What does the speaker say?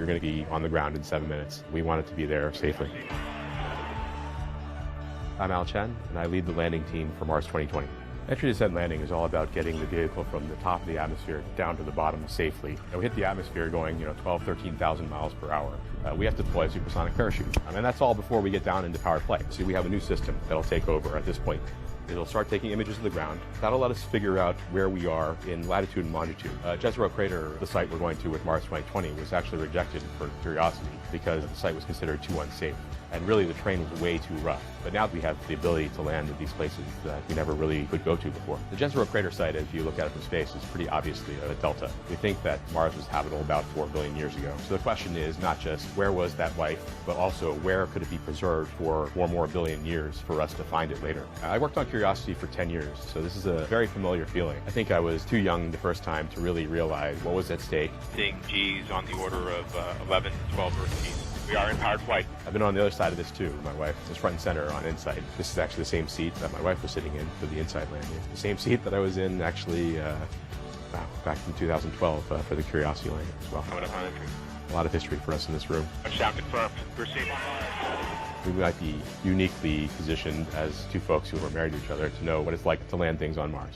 you're going to be on the ground in 7 minutes. We want it to be there safely. I'm Chen, and I lead the landing team for Mars 2020. Entry, descent, landing is all about getting the vehicle from the top of the atmosphere down to the bottom safely. And we hit the atmosphere going, 12, 13,000 miles per hour. We have to deploy a supersonic parachute. And that's all before we get down into powered flight. So we have a new system that'll take over at this point. It'll start taking images of the ground. That'll let us figure out where we are in latitude and longitude. Jezero Crater, the site we're going to with Mars 2020, was actually rejected for curiosity because the site was considered too unsafe. And really, the terrain was way too rough. But now we have the ability to land at these places that we never really could go to before. The Jezero Crater site, if you look at it from space, is pretty obviously a delta. We think that Mars was habitable about 4 billion years ago. So the question is not just where was that life, but also where could it be preserved for 4 more billion years for us to find it later. I worked on Curiosity for 10 years, so this is a very familiar feeling. I think I was too young the first time to really realize what was at stake. Seeing G's on the order of 11 to 12 Earth G's. We are in powered flight. I've been on the other side of this too. My wife is front and center on Insight. This is actually the same seat that my wife was sitting in for the Insight landing. The same seat that I was in actually back in 2012 for the Curiosity landing as well. Coming up on entry. A lot of history for us in this room. Touchdown confirmed. We're safe. We might be uniquely positioned as two folks who are married to each other to know what it's like to land things on Mars.